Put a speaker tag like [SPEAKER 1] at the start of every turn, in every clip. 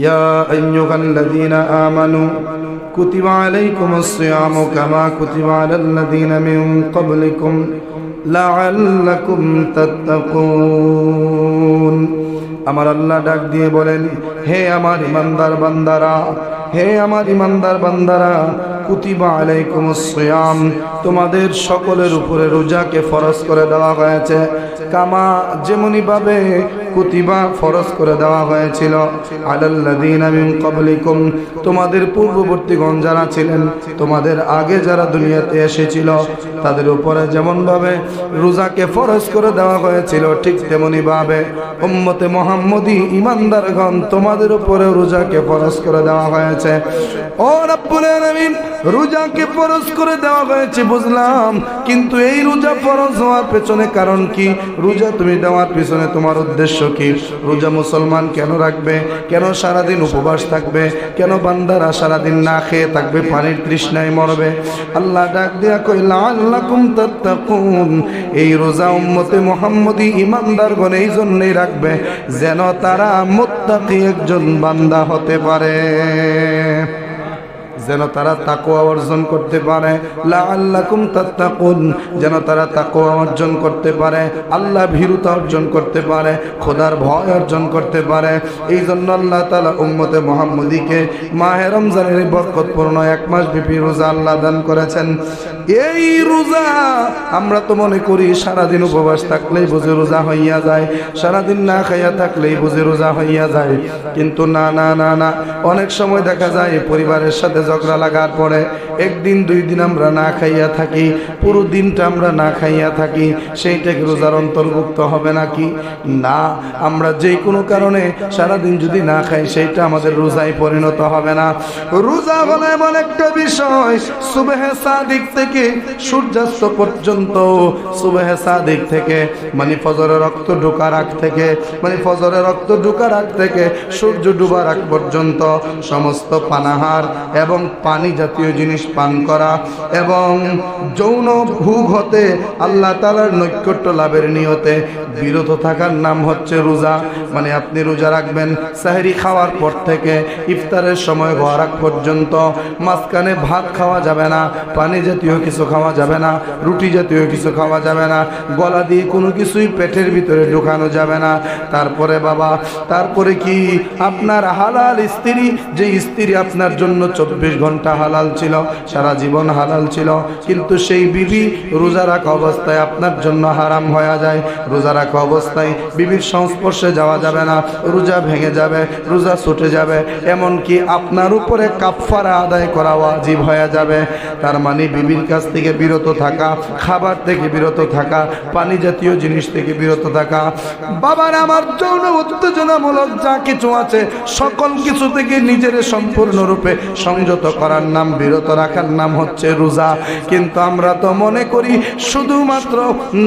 [SPEAKER 1] ইয়া আইয়ুহাল্লাযীনা আমানু কুতিবা আলাইকুমুস সিয়ামু কামা কুতিবা আলাল্লাযীনা মিন ক্বাবলিকুম লাআল্লাকুম তাত্তাকুন। আমার আল্লাহ ডাক দিয়ে বলেন, হে আমার ইমানদার বান্দারা, হে আমার ইমানদার বান্দারা, কুতিবা আলাইকুমুস সিয়াম, তোমাদের সকলের উপরে রোজাকে ফরজ করে দেওয়া হয়েছে। কামা, যেমনি ভাবে কুতিবা ফরজ করে দেওয়া হয়েছিল আলাল্লাযীনা মিন ক্বাবলিকুম, তোমাদের পূর্ববর্তীগণ যারা ছিলেন, তোমাদের আগে যারা দুনিয়াতে এসেছিল, তাদের উপরে যেমন ভাবে রোজাকে ফরজ করে দেওয়া হয়েছিল, ঠিক তেমনি ভাবে উম্মতে মুহাম্মদী ঈমানদারগণ তোমাদের উপরে রোজাকে ফরজ করে দেওয়া হয়েছে। ও রব্বুল আলামিন, রোজাকে ফরজ করে দেওয়া হয়েছে বুঝলাম, কিন্তু এই রোজা ফরজ হওয়ার পেছনে কারণ কি? রোজা তুমি দেওয়ার পিছনে তোমার উদ্দেশ্য কি? রোজা মুসলমান কেন রাখবে? কেন সারাদিন উপবাস থাকবে? কেন বান্দারা সারাদিন না খেয়ে থাকবে, পানির তৃষ্ণায় মরবে? আল্লাহ ডাক দিয়া কই, লাআল্লাকুম তাত্তাকুন, এই রোজা উম্মতে মুহাম্মদী ঈমানদারগণ এই জন্যই রাখবে যেন তারা মুত্তাকি একজন বান্দা হতে পারে, যেন তারা তাকওয়া অর্জন করতে পারে। লাআল্লাকুম তাত্তাকুন, যেন তারা তাকওয়া অর্জন করতে পারে, আল্লাহ ভীরুতা অর্জন করতে পারে, খোদার ভয় অর্জন করতে পারে। এই জন্য আল্লাহ তাআলা উম্মতে মুহাম্মদীকে মাহে রমজানের বরকতপূর্ণ এক মাস ব্যাপী রোজা আল্লাহ দান করেছেন। এই রোজা আমরা তো মনে করি সারাদিন উপবাস থাকলেই বুঝে রোজা হইয়া যায়, সারাদিন না খাইয়া থাকলেই বুঝে রোজা হইয়া যায়, কিন্তু না না না না, অনেক সময় দেখা যায় পরিবারের সাথে ঝগড়া লাগার পরে একদিন দুই দিন আমরা না খাইয়া থাকি, পুরো দিনটা আমরা না খাইয়া থাকি, সেইটাকে রোজার অন্তর্ভুক্ত হবে নাকি? না, আমরা যে কোনো কারণে সারাদিন যদি না খাই সেইটা আমাদের রোজায় পরিণত হবে না। রোজা হলো এমন একটা বিষয়, সুবহে সাদিক থেকে সূর্যাস্ত পর্যন্ত, সুবহে সাদিক থেকে মানে ফজরের রক্ত ঢোকার আগ থেকে, মানে ফজরের রক্ত ঢোকার আগ থেকে সূর্য ডুবার আগ পর্যন্ত সমস্ত পানাহার এবং পানি জাতীয় জিনিস পান করা এবং যৌন ভোগ হতে আল্লাহ তাআলার নৈকট্য লাভের নিয়তে বিরত থাকার নাম হচ্ছে রোজা। মানে আপনি রোজা রাখবেন সেহরি খাওয়ার পর থেকে ইফতারের সময় হওয়ার আগ পর্যন্ত, মাঝখানে ভাত খাওয়া যাবে না, পানি জাতীয় কিছু খাওয়া যাবে না, রুটি জাতীয় কিছু খাওয়া যাবে না, গলা দিয়ে কোনো কিছুই পেটের ভিতরে ঢোকানো যাবে না। তারপরে বাবা, তারপরে কি আপনার হালাল স্ত্রী, যে স্ত্রী আপনার জন্য 24 ঘন্টা হালাল ছিল, সারা জীবন হালাল ছিল, কিন্তু সেই বিবি রোজা রাখা অবস্থায় আপনার জন্য হারাম হয়ে যায়। রোজা রাখা অবস্থায় বিবির সংস্পর্শে যাওয়া যাবে না, রোজা ভেঙে যাবে, রোজা ছুটে যাবে, এমনকি আপনার উপরে কাফারা আদায় করা ওয়াজিব হয়ে যাবে। তার মানে বিবির কাছ থেকে বিরত থাকা, খাবার থেকে বিরত থাকা, পানি জাতীয় জিনিস থেকে বিরত থাকা। বাবার আমার যৌন উত্তেজনামূলক যা কিছু আছে সকল কিছু থেকে নিজের সম্পূর্ণরূপে সংযত করার নাম, বিরত রাখার নাম হচ্ছে রোজা। কিন্তু আমরা তো মনে করি শুধুমাত্র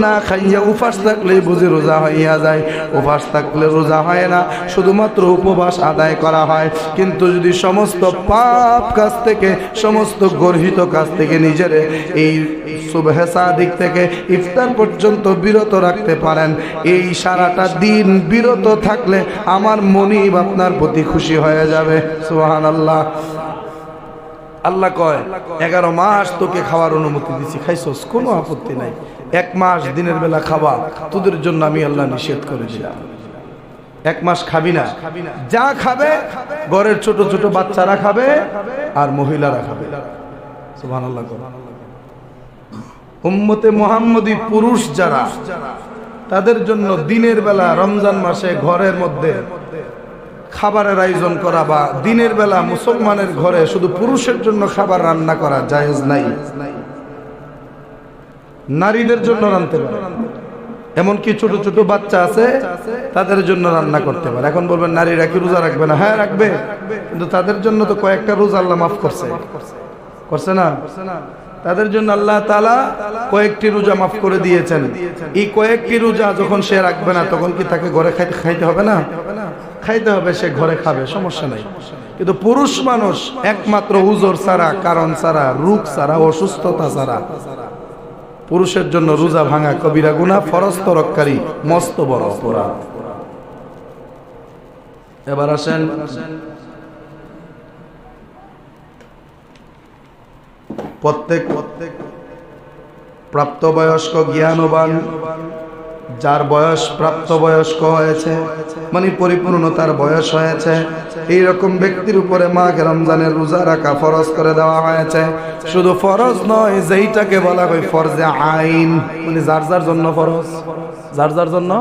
[SPEAKER 1] না খাইয়া উপাস থাকলেই বুঝি রোজা হইয়া যায়। উপাস থাকলে রোজা হয় না, শুধুমাত্র উপবাস আদায় করা হয়। কিন্তু যদি সমস্ত পাপ কাজ থেকে, সমস্ত গর্হিত কাজ থেকে নিজের এই সুবহে সাদিক থেকে ইফতার পর্যন্ত বিরত রাখতে পারেন, এই সারাটা দিন বিরত থাকলে আমার মনিব আপনার প্রতি খুশি হয়ে যাবে। সুবহানাল্লাহ। আল্লাহ কয় 11 মাস তোকে খাওয়ার অনুমতি দিচ্ছি, খাইছস, কোনো আপত্তি নাই। 1 মাস দিনের বেলা খাওয়া তোদের জন্য আমি আল্লাহ নিষেধ করে দিলাম। 1 মাস খাবি না, যা খাবে ঘরের ছোট ছোট বাচ্চারা খাবে আর মহিলারা খাবে। সুবহানাল্লাহ। উম্মতে মুহাম্মদী পুরুষ যারা, তাদের জন্য দিনের বেলা রমজান মাসে ঘরের মধ্যে খাবারের আয়োজন করা বা দিনের বেলা মুসলমানের ঘরে শুধু পুরুষের জন্য খাবার রান্না করা জায়েজ নাই। নারীদের জন্য রান্নতে পারে, এমনকি ছোট ছোট বাচ্চা আছে তাদের জন্য রান্না করতে পারে। এখন বলবেন নারীরা কি রোজা রাখবে না? হ্যাঁ রাখবে, কিন্তু তাদের জন্য তো কয়েকটা রোজা আল্লাহ মাফ করছে, করছে না? তাদের জন্য আল্লাহ তাআলা কয়েকটি রোজা মাফ করে দিয়েছেন। এই কয়েকটি রোজা যখন সে রাখবে না, তখন কি তাকে ঘরে খাইতে হবে না? খাইতে হবে, সে ঘরে খাবে, সমস্যা নাই। কিন্তু পুরুষ মানুষ একমাত্র উযর ছাড়া, কারণ ছাড়া, রোগ ছাড়া, অসুস্থতা ছাড়া পুরুষের জন্য রোজা ভাঙা কবিরা গুনাহ, ফরজ তরককারী মস্ত বড় অপরাধ। এবার আসেন প্রত্যেক প্রাপ্তবয়স্ক জ্ঞানবান যার বয়স প্রাপ্তবয়স্ক হয়েছে মানে পরিপূর্ণতার বয়স হয়েছে এইরকম ব্যক্তির উপরে মাহে রমজানের রোজা রাখা ফরজ করে দেওয়া হয়েছে। শুধু ফরজ নয়, যেইটাকে বলা হয় ফরজে আইন, মানে যার যার জন্য ফরজ, যার যার জন্য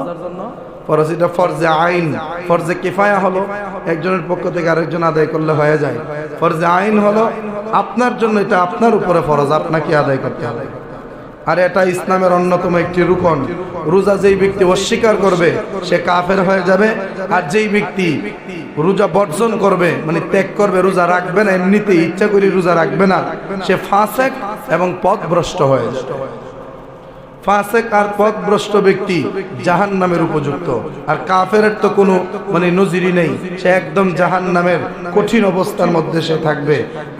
[SPEAKER 1] ফরজ, এটা ফরজে আইন। ফরজে কিফায়া হলো একজনের পক্ষ থেকে আরেকজন আদায় করলে হয়ে যায়। ফরজে আইন হলো আপনার জন্য, এটা আপনার উপরে ফরজ, আপনাকে আদায় করতে হবে। আর এটা ইসলামের অন্যতম একটি রুকন। রোজা যেই ব্যক্তি অস্বীকার করবে সে কাফের হয়ে যাবে, আর যেই ব্যক্তি রোজা বর্জন করবে মানে ত্যাগ করবে, রোজা রাখবে না, এমনিতে ইচ্ছা করে রোজা রাখবে না, সে ফাসেক এবং পথভ্রষ্ট হয়ে যাবে। ফাসেক আর পথভ্রষ্ট ব্যক্তি জাহান্নামের উপযুক্ত, আর কাফেরের তো কোনো মানে নজিরই নেই, সে একদম জাহান্নামের কঠিন অবস্থার মধ্যে সে থাকবে।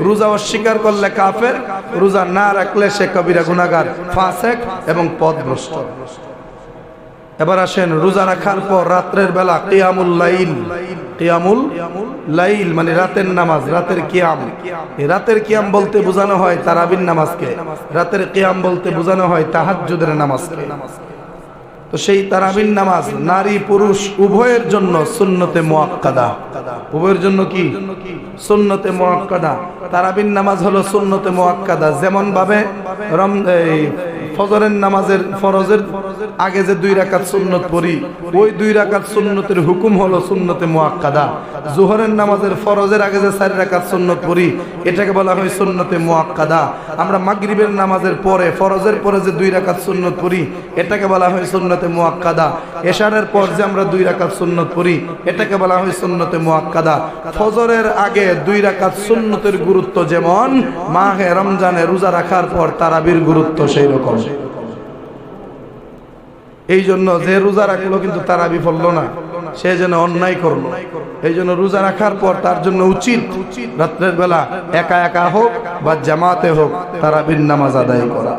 [SPEAKER 1] রোজা অস্বীকার করলে কাফের, রোজা না রাখলে সে কবিরা গুনাহগার, ফাসেক এবং পথভ্রষ্ট। এবার আসেন রোজা রাখার পর রাত্রের বেলা কিয়ামুল লাইল, কিয়ামুল লাইল মানে রাতের নামাজ, রাতের কিয়াম। রাতের কিয়াম বলতে বোঝানো হয় তারাবির নামাজকে, রাতের কিয়াম বলতে বোঝানো হয় তাহাজ্জুদের নামাজকে। তো সেই তারাবির নামাজ নারী পুরুষ উভয়ের জন্য সুন্নতে মুআক্কাদা। উভয়ের জন্য কি? সুন্নতে মুআক্কাদা। তারাবির নামাজ হলো সুন্নতে মুআক্কাদা। যেমন ভাবে ফজরের নামাজের ফরজের আগে যে 2 রাকাত সুন্নত পড়ি, ওই 2 রাকাত সুন্নতের হুকুম হলো সুন্নতে মুআক্কাদা। জোহরের নামাজের ফরজের আগে যে 4 রাকাত সুন্নত পড়ি, এটাকে বলা হয় সুন্নতে মুআক্কাদা। আমরা মাগরিবের নামাজের পরে ফরজের পরে যে 2 রাকাত সুন্নত পড়ি, এটাকে বলা হয় সুন্নতে মুআক্কাদা। এশারের পর যে আমরা 2 রাকাত সুন্নত পড়ি, এটাকে বলা হয় সুন্নতে মুআক্কাদা। ফজরের আগে 2 রাকাত সুন্নতের গুরুত্ব যেমন, মাহে রমজানে রোজা রাখার পর তারাবির গুরুত্ব সেই রকম। এই জন্য যে রোজা রাখলো কিন্তু তারাবি পড়লো না, সে যেন অন্যায় করলো। এই জন্য রোজা রাখার পর তার জন্য উচিত রাত্রের বেলা একা একা হোক বা জামাতে হোক তারাবির নামাজ আদায় করা।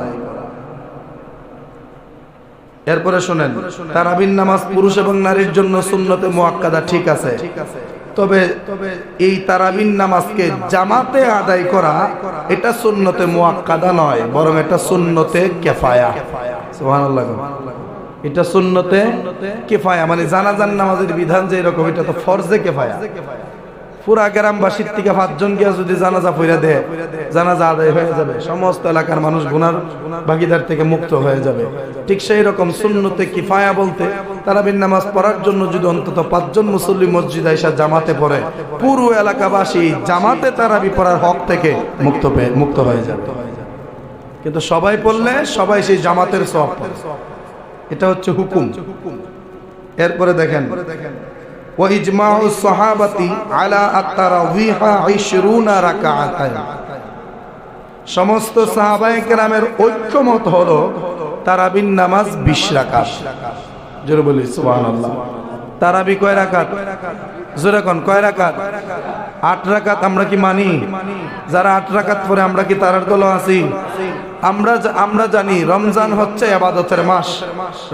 [SPEAKER 1] এরপরে শোনেন, তারাবির নামাজ পুরুষ এবং নারীর জন্য সুন্নতে মুআক্কাদা, ঠিক আছে, তবে এই তারাবির নামাজকে জামাতে আদায় করা এটা সুন্নতে মুআক্কাদা নয়, বরং এটা সুন্নতে কিফায়া। সুবহানাল্লাহ। এটা সুন্নতে কিফায়া মানে জানাজার নামাজের বিধান যে এরকম, এটা তো ফরজে কিফায়া। পুরা গ্রামবাসীর থেকে 5 জন গিয়া যদি জানাজা পড়া দেয়, জানাজা আদায় হয়ে যাবে, সমস্ত এলাকার মানুষ গুনার ভাগীদার থেকে মুক্ত হয়ে যাবে। ঠিক সেই রকম সুন্নতে কিফায়া বলতে তারাবির নামাজ পড়ার জন্য যদি অন্তত 5 জন মুসল্লি মসজিদে এসে জামাতে পড়ে, পুরো এলাকাবাসী জামাতে তারাবি পড়ার হক থেকে মুক্ত হয়ে যাবে। কিন্তু সবাই পড়লে সবাই সেই জামাতের সওয়াব পাবে, এটা হচ্ছে হুকুম। এরপরে দেখেন, ওয়া ইজমাউস সাহাবাতি আলা আত-তারাবিহা 20 রাকাআতান। সমস্ত সাহাবায়ে কেরামের ঐক্যমত হলো তারাবির নামাজ 20 রাকাত। জোরে বলি সুবহানাল্লাহ। তারাবি কয় রাকাত? জোরে কোন কয় রাকাত? 8 রাকাত। আমরা কি মানি? যারা 8 রাকাত পড়ে আমরা কি তারার দলে আছি? আমরা জানি রমজান হচ্ছে ইবাদতের মাস,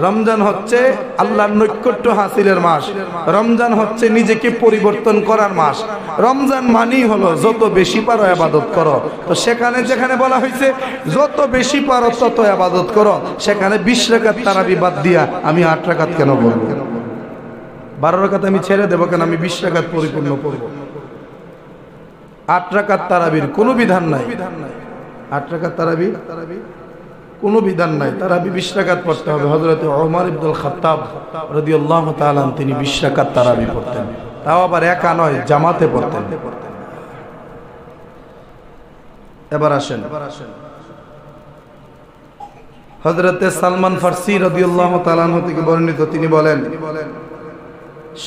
[SPEAKER 1] রমজান হচ্ছে আল্লাহর নৈকট্য হাসিলের মাস, রমজান হচ্ছে নিজেকে পরিবর্তন করার মাস। রমজান মানেই হলো যত বেশি পারো ইবাদত করো। তো সেখানে যেখানে বলা হয়েছে যত বেশি পারো তত ইবাদত করো, সেখানে 20 রাকাত তারাবি বাদ দিয়া আমি 8 রাকাত কেন পড়ব? 12 রাকাত আমি ছেড়ে দেবো কেন? আমি 20 রাকাত পরিপূর্ণ পড়ব। 8 রাকাত তারাবির কোনো বিধান নাই। 8 রাকাত তারাবি কোনো বিধান নাই। তারাবি 20 রাকাত পড়তে হবে। হযরত ওমর ইবনুল খাত্তাব রাদিয়াল্লাহু তাআলা তিনি 20 রাকাত তারাবি পড়তেন, তাও আবার একা নয়, জামাতে পড়তেন। এবার আসেন হযরত সালমান ফারসি রাদিয়াল্লাহু তাআলা থেকে বর্ণিত, তিনি বলেন,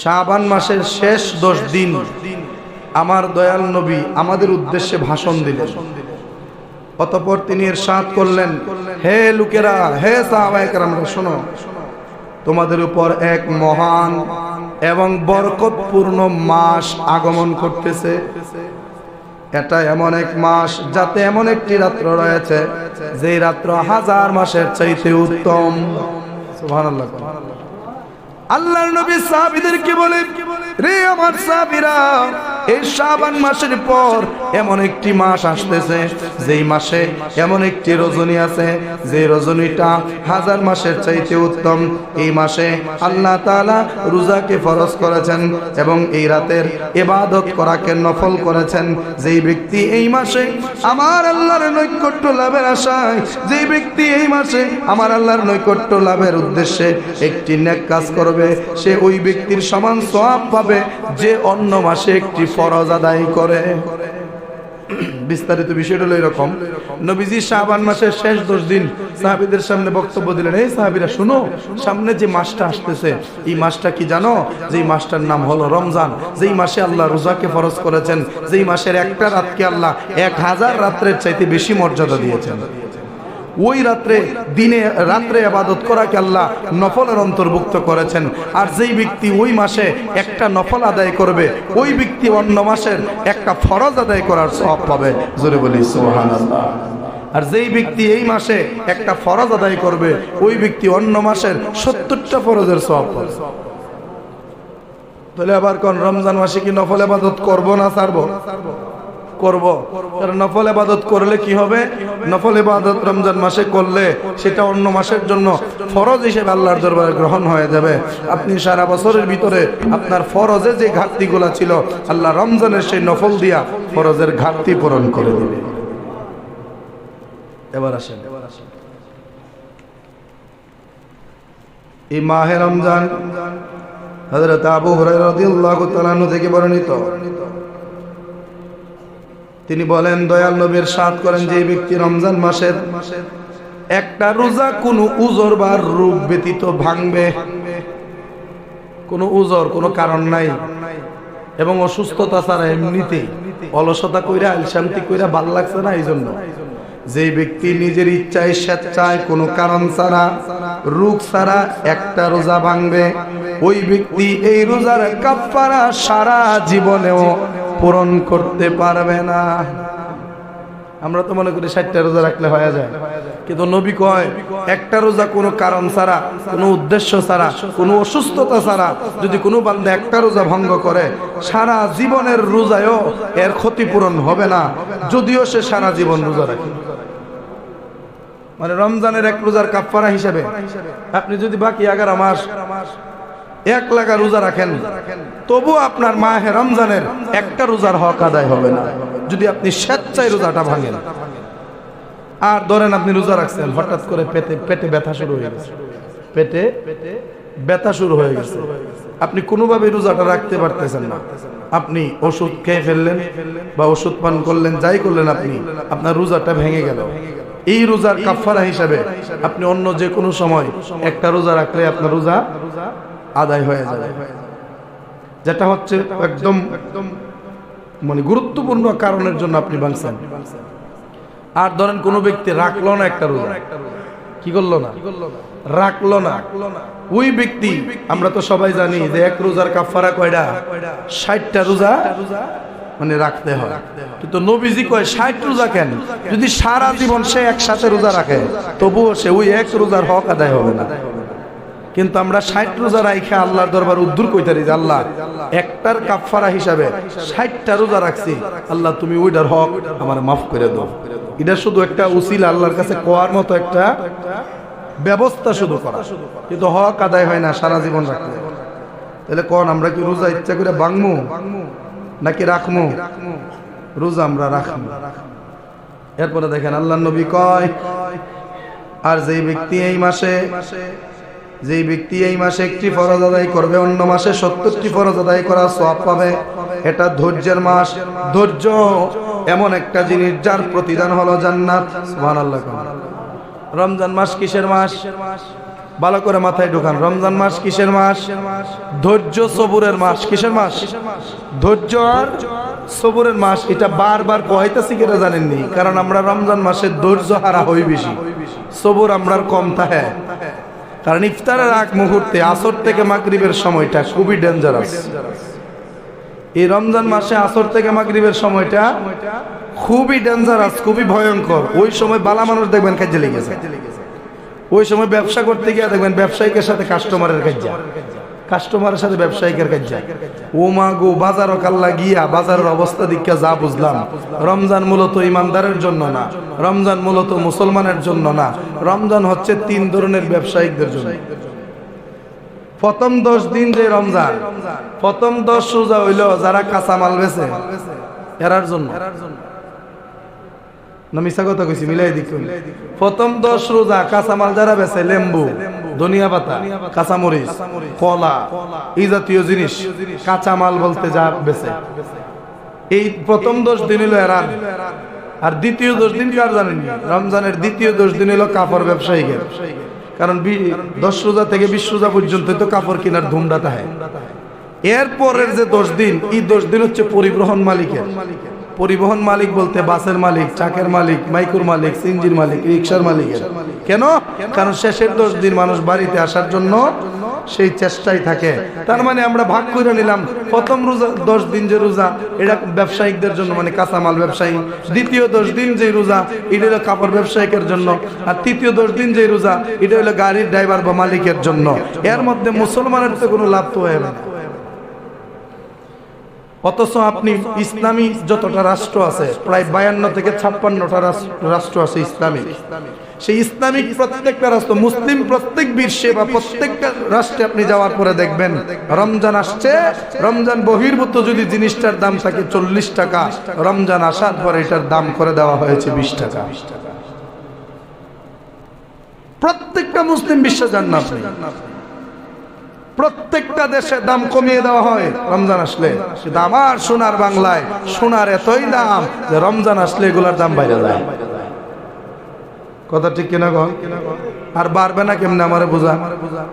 [SPEAKER 1] শাবান মাসের শেষ 10 দিন আমার দয়াল নবী আমাদের উদ্দেশ্যে ভাষণ দিলেন। অতঃপর তিনি ইরশাদ করলেন, হে লোকেরা, হে সাহাবায়ে কেরামরা, শোনো, তোমাদের উপর এক মহান এবং বরকতপূর্ণ মাস আগমন করতেছে। এটা এমন এক মাস যাতে এমন একটি রাত্র রয়েছে যেই রাত্র 1000 মাসের চাইতে উত্তম। সুবহানাল্লাহ। আল্লাহর নবী সাহাবীদেরকে বলে, রে আমার সাহাবীরা, এই শাবান মাসের পর এমন একটি মাস আসতেছে, যেই মাসে এমন একটি রজনী আছে, যে রজনীটা 1000 মাসের চাইতে উত্তম। এই মাসে আল্লাহ তাআলা রোজাকে ফরজ করেছেন এবং এই রাতের ইবাদত করাকে নফল করেছেন। যেই ব্যক্তি এই মাসে আমার আল্লাহর নৈকট্য লাভের আশায়, যেই ব্যক্তি এই মাসে আমার আল্লাহর নৈকট্য লাভের উদ্দেশ্যে একটি নেক কাজ করবে, সে ওই ব্যক্তির সমান সওয়াব পাবে যে অন্য মাসে একটি ফরজ আদায় করে। বিস্তারিত বিষয়টা হলো এরকম, নবীজি শাবান মাসের শেষ 10 দিন সাহাবীদের সামনে বক্তব্য দিলেন, এই সাহাবীরা শুনো, সামনে যে মাসটা আসতেছে, এই মাসটা কি জানো? যেই মাসটার নাম হলো রমজান, যেই মাসে আল্লাহ রোজাকে ফরজ করেছেন, যেই মাসের একটা রাতকে আল্লাহ 1000 রাত্রের চাইতে বেশি মর্যাদা দিয়েছেন। ওই রাত্রে ইবাদত করাকে আল্লাহ নফলের অন্তর্ভুক্ত করেছেন। আর যেই ব্যক্তি ওই মাসে একটা নফল আদায় করবে, ওই ব্যক্তি অন্য মাসের একটা ফরজ আদায় করার সওয়াব পাবে। জোরে বলি সুবহানাল্লাহ। আর যেই ব্যক্তি এই মাসে একটা ফরজ আদায় করবে, ওই ব্যক্তি অন্য মাসের 70টা ফরজের সওয়াব পাবে। তাহলে আবার কোন রমজান মাসে কি নফল ইবাদত করব না ছাড়বো? করব। কারণ নফল ইবাদত করলে কি হবে? নফল ইবাদত রমজান মাসে করলে সেটা অন্য মাসের জন্য ফরজ হিসেবে আল্লাহর দরবারে গ্রহণ হয়ে যাবে। আপনি সারা বছরের ভিতরে আপনার ফরজে যে ঘাটতিগুলো ছিল, আল্লাহ রমজানের সেই নফল দিয়া ফরজের ঘাটতি পূরণ করে দিবে। এবার আসেন, এই মাহে রমজান হযরত আবু হুরায়রা রাদিয়াল্লাহু তাআলা আনহু থেকে বর্ণিত, তিনি বলেন, দয়াল নবী ইরশাদ করেন, যে ব্যক্তি রমজান মাসের একটা রোজা কোনো উজর বা রোগ ব্যতীত ভাঙবে, কোনো উজর, কোনো কারণ নাই, এবং অসুস্থতা ছাড়া, এমনিতেই অলসতা কইরা আলসামতি কইরা ভাল লাগছে না, এই জন্য যে ব্যক্তি নিজের ইচ্ছায় স্বেচ্ছায় কোনো কারণ ছাড়া, রোগ ছাড়া একটা রোজা ভাঙবে, ওই ব্যক্তি এই রোজার কাফারা সারা জীবনেও পূরণ করতে পারবে না। আমরা তো মনে করি 60টা রোজা রাখলে হয়ে যায়, কিন্তু নবী কয় একটা রোজা কোনো কারণ ছাড়া, কোনো উদ্দেশ্য ছাড়া, কোনো অসুস্থতা ছাড়া যদি কোনো বান্দা একটা রোজা ভঙ্গ করে, সারা জীবনের রোজায়ও এর ক্ষতিপূরণ হবে না, যদিও সে সারা জীবন রোজা রাখে। মানে রমজানের এক রোজার কাফারা হিসাবে আপনি যদি বাকি 11 মাস 1 লাগা রোজা রাখেন, তবু আপনার মাহে রমজানের একটা রোজার হক আদায় হবে না যদি আপনি স্বেচ্ছায় রোজাটা ভাঙেন। আর ধরেন আপনি রোজা রাখছেন, হঠাৎ করে পেটে ব্যথা শুরু হয়ে গেছে, পেটে ব্যথা শুরু হয়ে গেছে, আপনি কোনোভাবে রোজাটা রাখতে পারতেছেন না, আপনি ওষুধ খেয়ে ফেললেন বা ওষুধ পান করলেন, যাই করলেন, আপনার রোজাটা ভেঙে গেল। এই রোজার কাফারা হিসাবে আপনি অন্য যে কোনো সময় একটা রোজা রাখলে আপনার রোজা আদায় হয়ে যাবে, যেটা হচ্ছে একদম মানে গুরুত্বপূর্ণ কারণের জন্য আপনি ভাঙছেন। আর ধরেন কোনো ব্যক্তি রাখলো না একটা রোজা, কি করলো না? রাখলো না। ওই ব্যক্তি, আমরা তো সবাই জানি যে এক রোজার কাফারা কয়টা? 60টা রোজা মানে রাখতে হয়। কিন্তু নবীজি কয় 60 রোজা কেন? যদি সারা জীবন সে একসাথে রোজা রাখে, তবুও সে ওই এক রোজার হক আদায় হবে না। কিন্তু আমরা 60 রোজা রাখে আল্লাহর দরবার উদ্ধার কইতারি যে আল্লাহ একটার কাফারা হিসাবে 60টা রোজা রাখছি, আল্লাহ তুমি ওইটার হক আমার মাফ করে দাও। এটা শুধু একটা উসিলা, আল্লাহর কাছে কোয়ার মতো একটা ব্যবস্থা শুধু করা, কিন্তু হক আদায় হয় না সারা জীবন রাখলে। তাহলে কোন আমরা কি রোজা ইচ্ছা করে ভাঙমু নাকি রাখমু? রোজা আমরা রাখমু। এরপরে দেখেন আল্লাহর নবী কয়, আর যেই ব্যক্তি এই মাসে একটি ফরজ আদায় করবে, অন্য মাসে 70টি ফরজ আদায় করার সওয়াব পাবে। এটা ধৈর্যের মাস। ধৈর্য এমন একটা জিনিস যার প্রতিদান হলো জান্নাত। সুবহানাল্লাহ। রমজান মাস কিসের মাস? ভালো করে মাথায় ঢোকান। রমজান মাস কিসের মাস? ধৈর্য সবুরের মাস। কিসের মাস? ধৈর্য আর সবুরের মাস। এটা বারবার কইতাছি কেন জানেননি? কারণ আমরা রমজান মাসে ধৈর্য হারা হই বেশি, সবুর আমরা কম থাকে। কারণ ইফতারের আগ মুহূর্তে আসর থেকে মাগরিবের সময়টা খুবই ডেঞ্জারাস। এই রমজান মাসে আসর থেকে মাগরিবের সময়টা খুবই ডেঞ্জারাস, খুবই ভয়ঙ্কর। ওই সময় বালা মানুষ দেখবেন কাজে লেগেছে। ওই সময় ব্যবসা করতে গিয়ে দেখবেন ব্যবসায়িকের সাথে কাস্টমারের কাজে। কাস্টমারের সাথে ব্যবসায়িকের কাজ যায়। ও মা গো, বাজারও কাল্লা গিয়া বাজারের অবস্থা দিকে যা বুঝলাম, রমজান মূলত ইমানদারের জন্য না, রমজান মূলত মুসলমানের জন্য না, রমজান হচ্ছে 3 ধরনের ব্যবসায়িকদের জন্য। প্রথম 10 দিন যে রমজান, প্রথম 10 রোজা হইল যারা কাঁচামাল বেচে এরার জন্য না, মিছা কথা কইছি, মিলাই দেখুন। প্রথম 10 রোজা কাঁচামাল যারা বেচে, লেম্বু, ধনিয়া পাতা, কাঁচামরিচ, কলা, এই জাতীয় জিনিস কাঁচামাল বলতে যা বেচে, এই প্রথম 10 দিন হইল এরার। আর দ্বিতীয় 10 দিন কার জানেন? রমজানের দ্বিতীয় 10 দিন হইল কাপড় ব্যবসায়ীদের। কারণ 10 রোজা থেকে 20 রোজা পর্যন্ত তো কাপড় কেনার ধুমটা থাকে। এরপরের যে 10 দিন, এই 10 দিন হচ্ছে পরিবহন মালিকের। পরিবহন মালিক বলতে বাসের মালিক, ট্রাকের মালিক, মাইকুর মালিক, সিনজির মালিক, রিক্সার মালিকের। কেন? কারণ শেষের 10 দিন মানুষ বাড়িতে আসার জন্য সেই চেষ্টাই থাকে। তার মানে আমরা ভাগ করে নিলাম, প্রথম রোজা 10 দিন যে রোজা এটা ব্যবসায়িকদের জন্য, মানে কাঁচামাল ব্যবসায়ী। দ্বিতীয় 10 দিন যে রোজা এটা হলো কাপড় ব্যবসায়িকের জন্য। আর তৃতীয় 10 দিন যে রোজা এটা হলো গাড়ির ড্রাইভার বা মালিকের জন্য। এর মধ্যে মুসলমানের তো কোনো লাভ তো হয় না। অথচ আপনি ইসলামী যতটা রাষ্ট্র আছে, প্রায় 52 থেকে 56টা রাষ্ট্র আছে ইসলামিক। সেই ইসলামিক প্রত্যেকটা রাষ্ট্র, মুসলিম প্রত্যেক বিশ্বে বা প্রত্যেকটা রাষ্ট্রে আপনি যাওয়ার পরে দেখবেন রমজান আসছে, রমজান বহির্ভূত যদি জিনিসটার দাম থাকে 40 টাকা, রমজান আসার পরে এটার দাম করে দেওয়া হয়েছে 20 টাকা। প্রত্যেকটা মুসলিম বিশ্বে যান না আপনি, প্রত্যেকটা দেশে দাম কমিয়ে দেওয়া হয় রমজান আসলে। কিন্তু আমার সোনার বাংলায় সোনার এতই দাম যে রমজান আসলে এগুলার দাম বাইরে যায়। কথা ঠিক কিনা গো? আর বাড়বে না কেমনে আমারে বোঝা।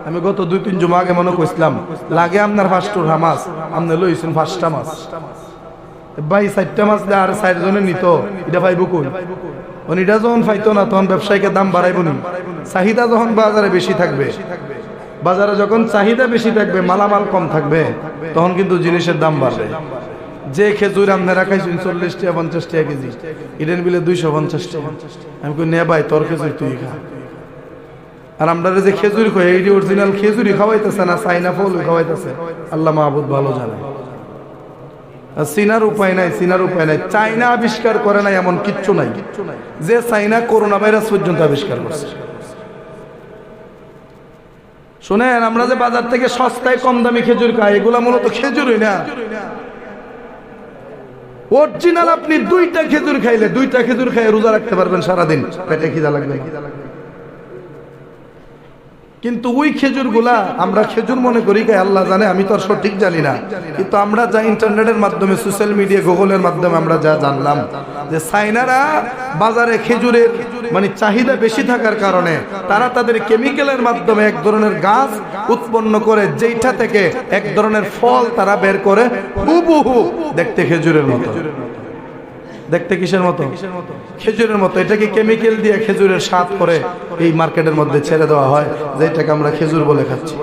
[SPEAKER 1] আমি গত 2-3 জুমা আগে মনে কইছিলাম, লাগে আপনার 5টা মাছ, আপনি লইছেন 5টা মাছ, ভাই 4টা মাছ দেয় আর 4 জনে নিত, এটা পাইব কই? এটা যখন পাইতো না তখন ব্যবসায়ীকে দাম বাড়াইব নি। চাহিদা যখন বাজারে বেশি থাকবে, বাজারে যখন চাহিদা বেশি থাকবে, মালামাল কম থাকবে, তখন কিন্তু জিনিসের দাম বাড়বে। যে খেজুর আপনারা খাইছেন 40 টাকা 50 টাকা কেজি, ইডেন বিলে 250 টাকা। আমি কই নে ভাই, তোর খেজুর তুই খা। আর আমরা যে খেজুর খাই, এই অরিজিনাল খেজুরই খাওয়াইতেছে না, চাইনা ফল খাওয়াইতেছে, আল্লাহ মাহবুব ভালো জানে। আর চিনার উপায় নাই, চিনার উপায় নাই। চাইনা আবিষ্কার করে নাই এমন কিচ্ছু নাই, যে চাইনা করোনা ভাইরাস পর্যন্ত আবিষ্কার করছে। শুনেন, আমরা যে বাজার থেকে সস্তায় কম দামি খেজুর খাই, এগুলা মূলত খেজুরই না। অরিজিনাল আপনি 2টা খেজুর খাইলে, 2টা খেজুর খাইয়ে রোজা রাখতে পারবেন সারাদিন, পেটে খিদা লাগবে না। কিন্তু ওই খেজুর গুলা আমরা খেজুর মনে করি, আল্লাহ জানে, আমি তো আর সঠিক জানি না। কিন্তু আমরা যা ইন্টারনেটের মাধ্যমে, সোশ্যাল মিডিয়া, গুগলের মাধ্যমে আমরা যা জানলাম যে চাইনারা বাজারে খেজুরের মানে চাহিদা বেশি থাকার কারণে তারা তাদের কেমিক্যালের মাধ্যমে এক ধরনের গাছ উৎপন্ন করে, যেইটা থেকে এক ধরনের ফল তারা বের করে, হুবহু দেখতে খেজুরের মতো। দেখতে কিসের মতো? খেজুরের মতো। এটাকে কেমিক্যাল দিয়ে খেজুরের স্বাদ করে এই মার্কেটের মধ্যে ছেড়ে দেওয়া হয়, যেটাকে আমরা খেজুর বলে খাচ্ছি।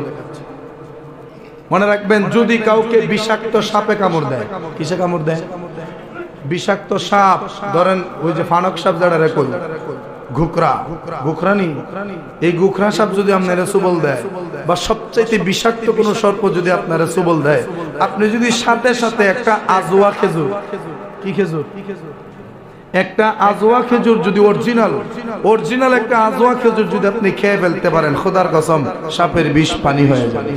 [SPEAKER 1] মনে রাখবেন, যদি কাউকে বিষাক্ত সাপে কামড় দেয়, কিসে কামড় দেয়? বিষাক্ত সাপ, ধরেন ওই যে ফানক সাপ যারা রেখল, ঘুকরা, ঘুকরানি, এই ঘুকরা সাপ যদি আপনারা সুবল দেয়, বা সবচাইতে বিষাক্ত কোন সর্প যদি আপনারা সুবল দেয়, আপনি যদি সাথে সাথে একটা আজওয়া খেজুর, কি খেজুর? একটা আজওয়া খেজুর যদি অরিজিনাল একটা আজওয়া খেজুর যদি আপনি খেয়ে ফেলতে পারেন, খোদার কসম সাপের বিষ পানি হয়ে যাবে।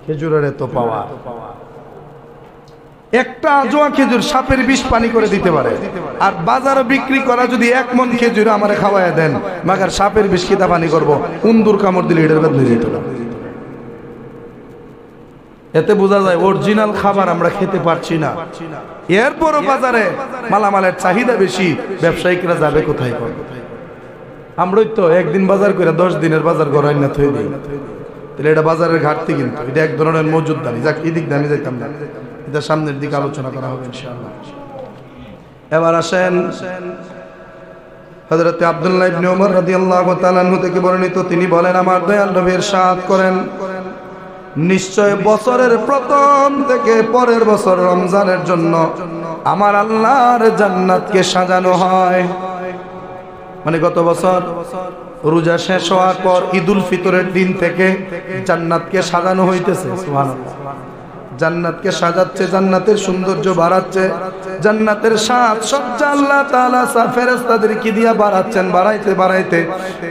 [SPEAKER 1] খেজুরের এত পাওয়া। একটা আজওয়া খেজুর সাপের বিষ পানি করে দিতে পারে। আর বাজারে বিক্রি করা যদি 1 মণ খেজুর আমারে খাওয়ায় দেন, মাগার সাপের বিষ কিতা পানি করবো, উন্দুর কামড় দিলে এটার বেদনা যেত না। এতে বোঝা যায় অরিজিনাল খাবার আমরা খেতে পারছি না। এরপরও বাজারে মালামালের চাহিদা বেশি, ব্যবসায়িকরা যাবে কোথায়? আমরাই তো একদিন বাজার করে 10 দিনের বাজার গড়াই না থই দিই, তাহলে এটা বাজারের ঘাটতি। কিন্তু এটা এক ধরনের মজুদদারি। যাক, এদিক দিয়ে আমি যাইতাম না, এটা সামনের দিকে আলোচনা করা হবে ইনশাআল্লাহ। এবার আসেন, হযরত আব্দুল্লাহ ইবনে ওমর রাদিয়াল্লাহু তাআলা আনহু থেকে বর্ণিত, তিনি বলেন, আমার দয়াল নবী ইরশাদ করেন, নিশ্চয় বছরের প্রথম থেকে পরের বছর রমজানের জন্য আমার আল্লাহর জান্নাতকে সাজানো হয়। মানে গত বছর রোজা শেষ হওয়ার পর ঈদুল ফিতরের দিন থেকে জান্নাতকে সাজানো হইতেছে। সুবহানাল্লাহ। জান্নাতকে সাজাচ্ছে, জান্নাতের সৌন্দর্য বাড়াচ্ছে, জান্নাতের স্বাদ সজ্জা আল্লাহ তাআলা ফেরেশতাদেরকে দিয়া বাড়াচ্ছেন, বাড়াইতে বাড়াইতে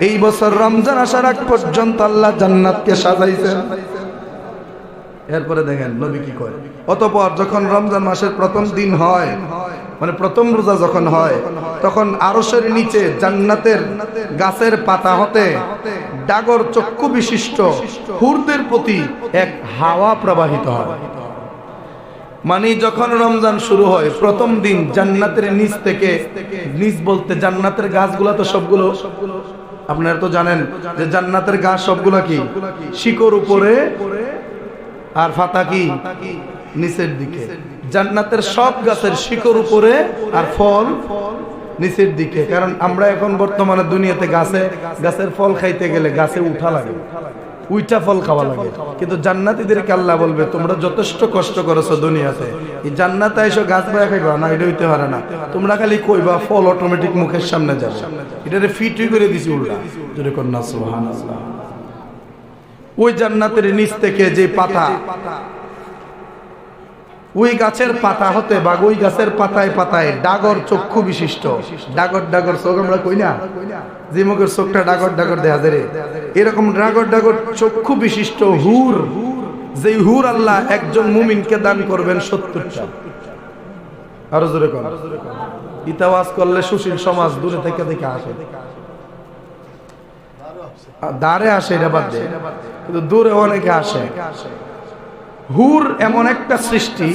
[SPEAKER 1] এই বছর রমজান আসার আগ পর্যন্ত আল্লাহ জান্নাতকে সাজাইছেন। এরপরে দেখেন নবী কি করে। অতঃপর যখন রমজান মাসের প্রথম দিন হয়, মানে প্রথম রোজা যখন হয়, তখন আরশের নিচে জান্নাতের গাছের পাতা হতে ডাগর চক্ষু বিশিষ্ট হুরদের প্রতি এক হাওয়া প্রবাহিত হয়। মানে যখন রমজান শুরু হয় প্রথম দিন জান্নাতের নিচ থেকে, নিচ বলতে জান্নাতের গাছগুলো তো সবগুলো আপনারা তো জানেন যে জান্নাতের গাছ সবগুলো কি শিকড় উপরে আর পাতা কি নিচের দিকে। জান্নাতের সব গাছের শিকড় উপরে আর ফল নিচের দিকে। কারণ আমরা এখন বর্তমানে দুনিয়াতে গাছের ফল খাইতে গেলে গাছে উঠা লাগে, উইটা ফল খাওয়া লাগে। কিন্তু জান্নাতীদেরকে আল্লাহ বলবে তোমরা যথেষ্ট কষ্ট করেছো দুনিয়াতে, এই জান্নাতে এসে গাছ বায়া খাইবা না, এটা হইতে পারে না। তোমরা খালি কইবা ফল অটোমেটিক মুখের সামনে যাবে। এটারে ফিটই করে দিছি উল্টা। যদি কন্যা সুবহানাল্লাহ। ওই জান্নাতের নিচ থেকে যে পাতা, ওই গাছের পাতা হতে বা ওই গাছের পাতায় পাতায় ডাগর চক্ষু বিশিষ্ট, ডাগর ডাগর চোখ আমরা কই না, যে মুখের চোখটা ডাগর ডাগর দেখা যায়, এরকম ডাগর ডাগর চক্ষু বিশিষ্ট হুর, যে হুর আল্লাহ একজন মুমিনকে দান করবেন 70টা। আরো জোরে কোন ইতাওয়াজ করলে সুশীল সমাজ দূরে থেকে দেখে আসে, দাঁড়ে আসে, এটা বাদ দেয়, কিন্তু দূরে অনেকে আসে। হুর এমন একটা সৃষ্টি,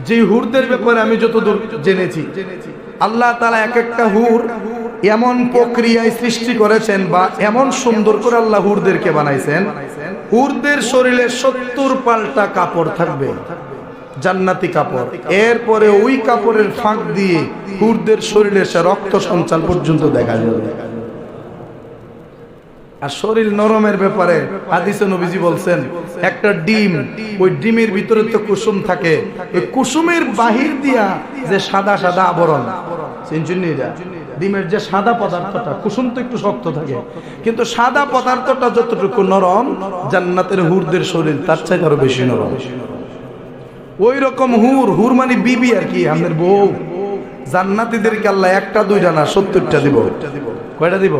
[SPEAKER 1] যে হুরদের ব্যাপারে আমি যতদূর জেনেছি আল্লাহ তাআলা এক একটা হুর এমন প্রক্রিয়ায় সৃষ্টি করেছেন বা এমন সুন্দর করে আল্লাহ হুরদেরকে বানাইছেন, হুরদের শরীরে 70 পাল্টা কাপড় থাকবে, জান্নাতি কাপড়। এরপরে ওই কাপড়ের ফাঁক দিয়ে হুরদের শরীরে সে রক্ত সঞ্চাল পর্যন্ত দেখা যাবে। আর শরীর নরমের ব্যাপারে হাদিসে নবীজি বলছেন একটা ডিম, ওই ডিমের ভিতরে তো কুসুম থাকে, ওই কুসুমের বাহির দিয়া যে সাদা সাদা আবরণ, ডিমের যে সাদা পদার্থটা, কুসুম তো একটু শক্ত থাকে, কিন্তু সাদা পদার্থটা যতটুকু নরম, জান্নাতের হুরদের শরীর তার চাইতে আরো বেশি নরম। ওই রকম হুর, হুর মানে বিবি আর কি, আমাদের বউ। জান্নাতীদেরকে আল্লাহ একটা দুইটা না 70টা দিব। কয়টা দিব?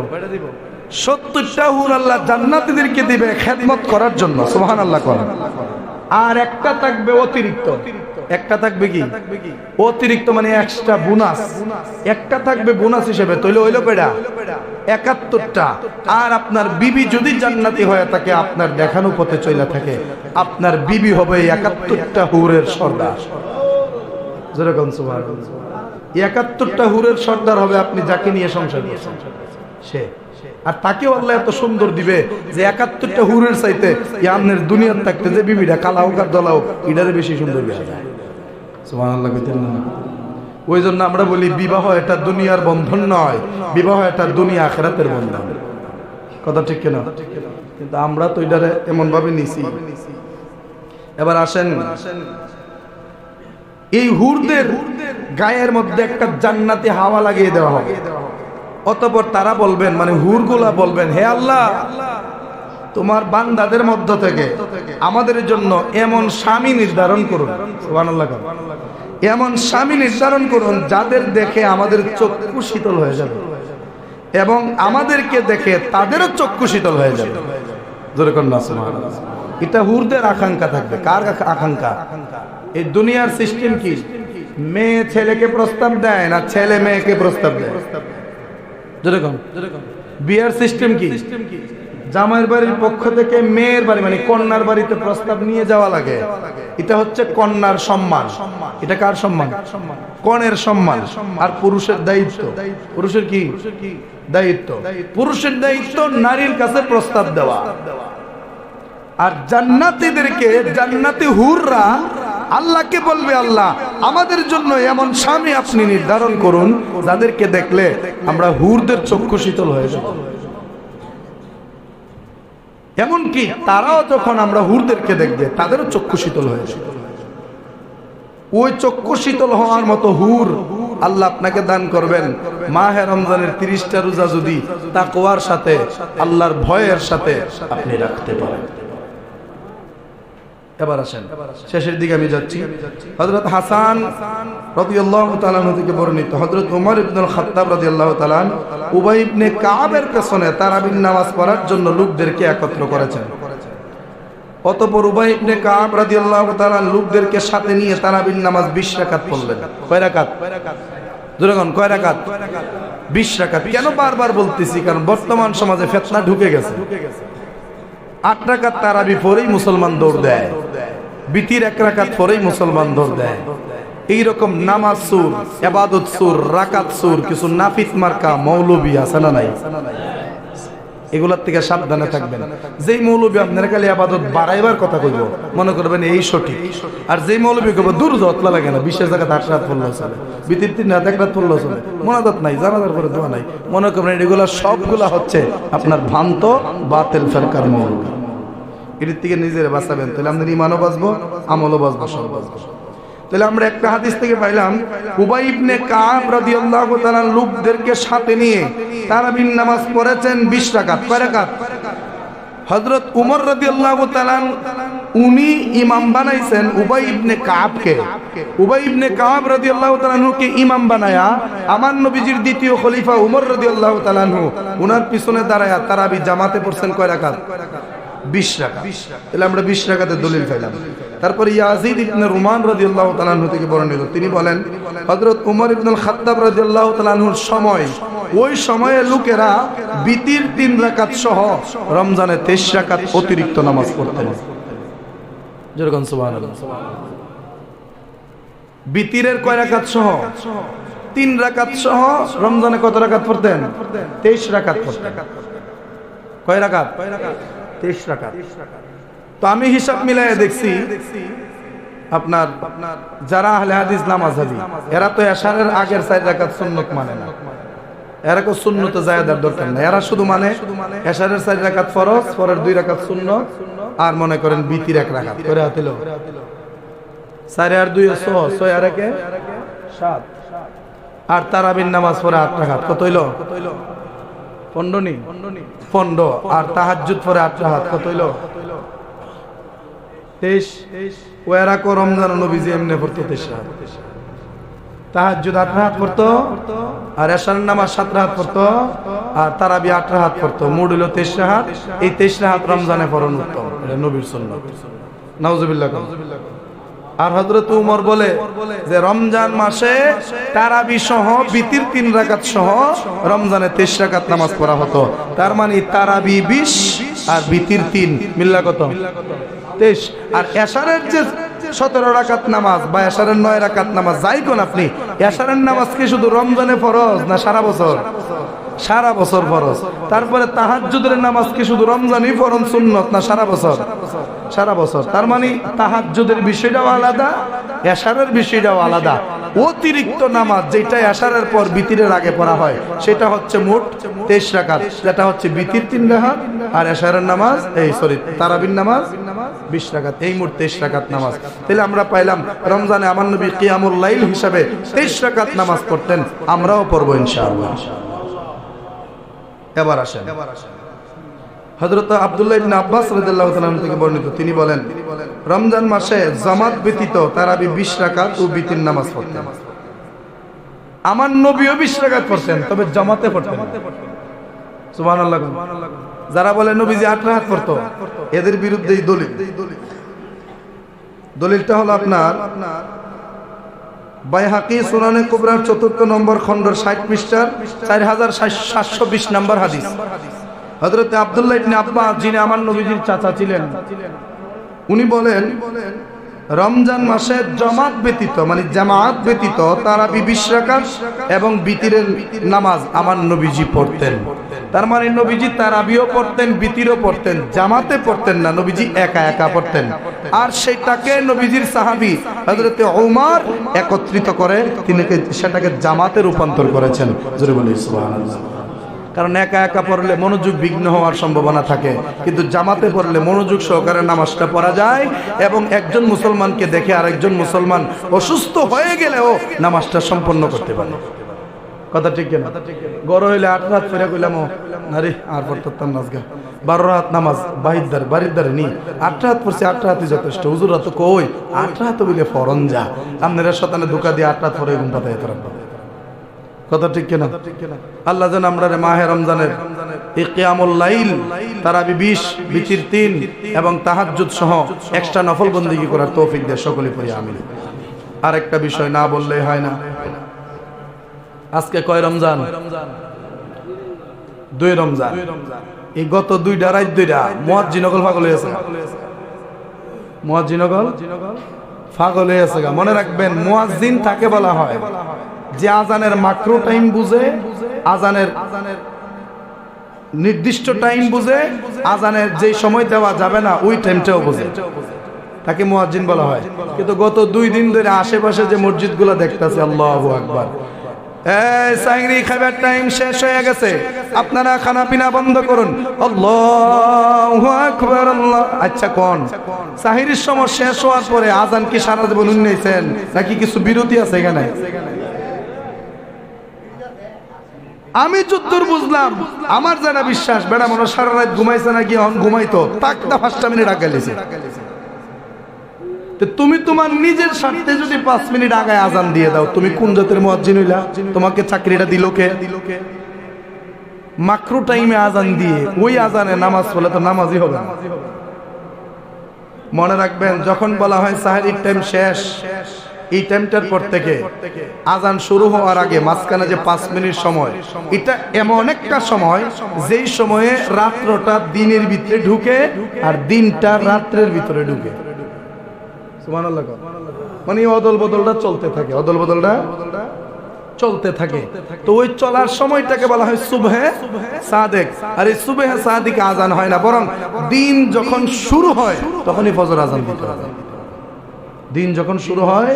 [SPEAKER 1] 70টা হুর আল্লাহ জান্নাতীদেরকে দিবে খেদমত করার জন্য। সুবহানাল্লাহ করেন। আর একটা থাকবে অতিরিক্ত, একটা থাকবে কি অতিরিক্ত, মানে এক্সট্রা বোনাস, একটা থাকবে বোনাস হিসেবে। তইলে হইলো কয়টা? 71টা। আর আপনার বিবি যদি জান্নাতি হয়ে থাকে, আপনার দেখানো পথে চলে থাকে, আপনার বিবি হবে 71টা হুরের সর্দার। যেরকম সুবহানাল্লাহ, 71টা হুরের সর্দার হবে আপনি যাকে নিয়ে সংসার করছেন সে। আর তাকেও আল্লাহ এত সুন্দর দিবে যে 71টা হুরের চাইতে আপনার দুনিয়ার থাকতে যে বিবিটা কালা হোক আর দলা হোক, এটারে বেশি সুন্দর দেখা যায়। সুবহানাল্লাহ কইতেন না? ওই জন্য আমরা বলি বিবাহ এটা দুনিয়ার বন্ধন নয়, বিবাহ এটা দুনিয়া আখিরাতের বন্ধন। কথা ঠিক কিনা? কিন্তু আমরা তো এটারে এমন ভাবে নিছি। এবার আসেন, এই হুরদের গায়ের মধ্যে একটা জান্নাতি হাওয়া লাগিয়ে দেওয়া হবে। অতঃপর তারা বলবেন, মানে হুরগুলা বলবেন, হে আল্লাহ, তোমার বান্দাদের মধ্য থেকে আমাদের জন্য এমন স্বামী নির্ধারণ করুন। সুবহানাল্লাহ। এমন স্বামী নির্ধারণ করুন যাদের দেখে আমাদের চক্ষু শীতল হয়ে যাবে এবং আমাদেরকে দেখে তাদেরও চক্ষু শীতল হয়ে যাবে। জোরে কর না সুবহানাল্লাহ। এটা হুরদের আকাঙ্ক্ষা থাকবে। কার আকাঙ্ক্ষা? এই দুনিয়ার সিস্টেম কি, মেয়ে ছেলেকে প্রস্তাব দেয় না ছেলে মেয়েকে প্রস্তাব দেয়। যেরকম বিয়ার সিস্টেম কি, জামাইয়ের বাড়ির পক্ষ থেকে মেয়ের বাড়ি মানে কন্যার বাড়িতে প্রস্তাব নিয়ে যাওয়া লাগে। এটা হচ্ছে কন্যার সম্মান। এটা কার সম্মান? কনের সম্মান। আর পুরুষের দায়িত্ব, পুরুষের কি দায়িত্ব? পুরুষের দায়িত্ব নারীর কাছে প্রস্তাব দেওয়া। আর জান্নাতীদেরকে, জান্নাতি হুররা আল্লাহকে বলবে, আল্লাহ আমাদের জন্য এমন স্বামী আপনি নির্ধারণ করুন যাদেরকে দেখলে আমরা হুরদের চক্ষু শীতল হয়ে যাব। এমনকি তারাও যখন আমরা হুরদেরকে দেখবে তাদেরও চক্ষু শীতল হয়ে যাবে। ওই চক্ষু শীতল হওয়ার মতো হুর আল্লাহ আপনাকে দান করবেন মাহে রমজানের 30টা রোজা যদি তাকওয়ার সাথে আল্লাহর ভয়ের সাথে আপনি রাখতে পারেন। এবার আসেন শেষের দিকে আমি যাচ্ছি। হযরত হাসান রাদিয়াল্লাহু তাআলা আনহু থেকে বর্ণিত, হযরত ওমর ইবনুল খাত্তাব রাদিয়াল্লাহু তাআলা উবাই ইবনে কাবের পেছনে তারাবির নামাজ পড়ার জন্য লোকদেরকে একত্র করেছেন। অতঃপর উবাই ইবনে কাব রাদিয়াল্লাহু তাআলা লোকদেরকে সাথে নিয়ে তারাবির নামাজ 20 রাকাত পড়লেন। কয় রাকাত? দুরগণ কয় রাকাত? 20 রাকাত। কেন বারবার বলতেছি? কারণ বর্তমান সমাজে ফিতনা ঢুকে গেছে। 8 রাকাত তারাবি পড়েই মুসলমান দৌড় দেয়, বিতির 1 রাকাত পড়েই মুসলমান দৌড় দেয়। এইরকম নামাজ সুর, ইবাদত সুর, রাকাত সুর কিছু নাফিস মার্কা মৌলবী আছে না নাই? এগুলার থেকে সাবধানে থাকবেন। যেই মৌলবী আপনারা খালি ইবাদত বাড়াইবার কথা কইব মনে করবেন এই সঠিক, আর যেই মৌলবী কইব দূর যতলা লাগে না 20 জায়গা 8 রাত পড়লো চলে, বিতির 3 রাত 1 রাত পড়লো চলে, মোনাজাত নাই, জানাজার পরে দোয়া নাই, মনে করবেন এগুলা সবগুলা হচ্ছে আপনার ভ্রান্ত বাতিল ফিরকার মৌলবী। এর থেকে নিজের বাঁচাবেন, তাহলে আমাদের ঈমানও বাঁচবো, আমলও বাঁচবো, সব বাঁচবো। তাহলে আমরা একটা হাদিস থেকে পাইলাম উবাই ইবনে কাব রাদিয়াল্লাহু তাআলা লোকদেরকে সাথে নিয়ে তারাবির নামাজ পড়েছেন 20 রাকাত। কয় রাকাত? হযরত উমর রাদিয়াল্লাহু তাআলা উনি ইমাম বানাইছেন উবাই ইবনে কাবকে। উবাই ইবনে কাব রাদিয়াল্লাহু তাআলা কে ইমাম বানায়া আমার নবীজির দ্বিতীয় খলিফা উমর রাদিয়াল্লাহু তাআলা উনার পিছনে দাঁড়ায়া তারাবি জামাতে পড়ছেন কয় রাকাত? 20 রাকাত। তাহলে আমরা 20 রাকাতের দলিল পাইলাম। তারপর ইয়াজিদ ইবনে রুমান রাদিয়াল্লাহু তাআলা আনহু থেকে বর্ণিত, তিনি বলেন হযরত ওমর ইবনুল খাত্তাব রাদিয়াল্লাহু তাআলা আনহুর সময়, ওই সময়ে লোকেরা বিতির 3 রাকাত সহ রমজানে 23 রাকাত অতিরিক্ত নামাজ পড়তেন। যেরকম সুবহানাল্লাহ। বিতিরের কয় রাকাত সহ? 3 রাকাত সহ রমজানে কত রাকাত পড়তেন? 23 রাকাত পড়তেন। কয় রাকাত? 23 রাকাত। তো আমি হিসাব মিলাইয়া দেখছি আপনার যারা আহলে হাদিস নামাজহাবি এরা তো এশারের আগের 4 রাকাত সুন্নত মানে না, এরা কো সুন্নত জায়েদার দরকার না, এরা শুধু মানে এশারের 4 রাকাত ফরজ, পরের 2 রাকাত সুন্নত, আর মনে করেন বিতির 1 রাকাত করে হতিল 4 আর 2 6 আর 1 7, আর তারাবির নামাজ পড়ে 8 রাকাত। কত হইল? 15 আর তাহাজ্জুদ পড়ে 8 রাকাত। কত হইল? 23। ওয়ারা কো রমজান নবীজি এমনি পড়তো 23 রাকাত, তাহাজ্জুদ 8 রাকাত পড়তো, আর এশার নামাজ 7 রাকাত পড়তো, আর তারাবি 8 রাকাত পড়তো। মোট হইল 23 রাকাত। এই 23 রাকাত রমজানে পড়ানো উত্তম, এটা নবীর সুন্নাত। নাউজুবিল্লাহ। আর হযরত উমর বলে যে রমজান মাসে তারাবি সহ বিতির 3 রাকাত সহ রমজানে 23 রাকাত নামাজ পড়া হতো। তার মানে তারাবি 20 আর বিতির 3 মিল্লা কত? 23। আর এশারের যে 17 রাকাত নামাজ বা এশারের 9 রাকাত নামাজ যাই কোন, আপনি এশারের নামাজ কি শুধু রমজানে ফরজ না সারা বছর? সারা বছর ফরজ। তারপরে তাহাজ্জুদের নামাজ কি শুধু রমজানই ফরজ সুন্নত না সারা বছর? সারা বছর। তার মানে তাহাজ্জুদের বিষয়টাও আলাদা, এশারের বিষয়টাও আলাদা। অতিরিক্ত নামাজ যেটা এশারের পর বিতিরের আগে পড়া হয় সেটা হচ্ছে মোট 23 রাকাত, যেটা হচ্ছে বিতির 3 রাকাত আর এশারের নামাজ তারাবির নামাজ 20 রাকাত, এই মোট 23 রাকাত নামাজ। তাহলে আমরা পাইলাম রমজানে আমার নবী কিয়ামুল লাইল হিসাবে 23 রাকাত নামাজ পড়তেন, আমরাও পড়বো ইনশাআল্লাহ। এবার আসেন হযরত আব্দুল্লাহ ইবনে আব্বাস রাদিয়াল্লাহু তাআলা থেকে বর্ণিত, তিনি বলেন রমজান মাসে জামাত ব্যতীত তারাবি 20 রাকাত ও বিতির নামাজ পড়তেন। আমার নবীও 20 রাকাত পড়তেন, তবে জামাতে পড়তেন। সুবহানাল্লাহ। যারা বলে নবীজি 8 রাকাত পড়তো, এদের বিরুদ্ধেই দলিলটা হলো আপনার বাইহাকি সুনানে কুবরার 4 নম্বর খণ্ডের 60 পৃষ্ঠার 4720 নম্বর হাদিস। হযরত আব্দুল্লাহ ইবনে আব্বাস, যিনি আমার নবীজির চাচা ছিলেন, উনি বলেন রমজান মাসে জামাত ব্যতীত মানে জামাত ব্যতীত তারাবি 20 রাকাত এবং বিতিরের নামাজ আমার নবীজি পড়তেন। তার মানে নবীজি তারাবিও পড়তেন, বিতিরও পড়তেন, জামাতে পড়তেন না, নবীজি একা একা পড়তেন। আর সেটাকে নবীজির সাহাবী হযরত ওমর একত্রিত করে তিনি সেটাকে জামাতে রূপান্তর করেছেন। জোরে বলি সুবহানাল্লাহ। কারণ একা একা পড়লে মনোযোগ বিঘ্ন হওয়ার সম্ভাবনা থাকে, কিন্তু জামাতে পড়লে মনোযোগ সহকারে নামাজটা পড়া যায় এবং একজন মুসলমানকে দেখে আরেকজন মুসলমান অসুস্থ হয়ে গেলেও নামাজটা সম্পন্ন করতে পারে। কথা ঠিক না? গড় হইলে 8 রাত ফেরে কইলাম আরে আর পড়তাম নাজগা 12 রাত নামাজ বাড়ির দ্বারে নি 8 রাত পড়ছে, 8 রাতই যথেষ্ট। হুজুর তো কই 8 রাত বলে ফরন যা, আপনারা শতানে ধোকা দিয়ে 8 রাত পরে ঘুম পাতায় রাখবেন। কথা ঠিক কিনা? আল্লাহ যেন আমরা মাহে রমজানের এই কিয়ামুল লাইল, তারাবি 20, বিতির 3 এবং তাহাজ্জুদ সহ এক্সট্রা নফল বন্দেগী করার তৌফিক দেয় সকলে পড়ি আমিন। আর একটা বিষয় না বললেই হয় না, আজকে কয় রমজান? 2 রমজান। এই গত 2টা রাত 2টা মুয়াজ্জিন নকল পাগল হয়েছে, মুয়াজ্জিন নকল পাগল হয়েছে। মনে রাখবেন মুয়াজ্জিন তাকে বলা হয় যে আজানের মাকরু টাইম বুঝে, আজানের নির্দিষ্ট টাইম বুঝে, আজানের যে সময় দেওয়া যাবে না ওই টাইমটাও বুঝে, তাকে মুয়াজ্জিন বলা হয়। কিন্তু গত 2 দিন ধরে আশেপাশে যে মসজিদগুলো দেখতেছে, আল্লাহু আকবার, এই সাহরি খাবার টাইম শেষ হয়ে গেছে, আপনারা খানা পিনা বন্ধ করুন, আল্লাহু আকবার আল্লাহ। আচ্ছা কোন সাহরির সময় শেষ হওয়ার পরে আজান কি সারা জীবন উন্নয়ছেন নাকি কিছু বিরতি আছে এখানে? আমি যদ্দূর বুঝলাম, আমার জানা বিশ্বাস বেড়া মনে সারা রাত ঘুমাইছে নাকি ঘুমাইতো তাক না 5টা মিনিট আগে গেছে। তুমি তোমার নিজের স্বার্থে যদি 5 মিনিট আগে আজান দিয়ে দাও, তুমি কোন জাতের মুয়াজ্জিন হইলা? তোমাকে চাকরিটা দিল কে? মাকরু টাইমে আজান দিয়ে ওই আজানে নামাজ পড়লে তো নামাজই হবে না। মনে রাখবেন, যখন বলা হয় সাহরির টাইম শেষ, এই টাইমটার পর থেকে আজান শুরু হওয়ার আগে মাঝখানে যে 5 মিনিট সময়, এটা এমন একটা সময় যেই সময়ে রাত্রটা দিনের ভিতরে ঢুকে আর দিনটা রাত্রের ভিতরে ঢুকে। সুবহানাল্লাহ। মানে অদল বদলটা চলতে থাকে, অদল বদলটা চলতে থাকে। তো ওই চলার সময়টাকে বলা হয় সুবহে সাদেক। আর এই সুবহে সাদিক আজান হয় না, বরং দিন যখন শুরু হয় তখনই ফজর আজান দিতে হবে। দিন যখন শুরু হয়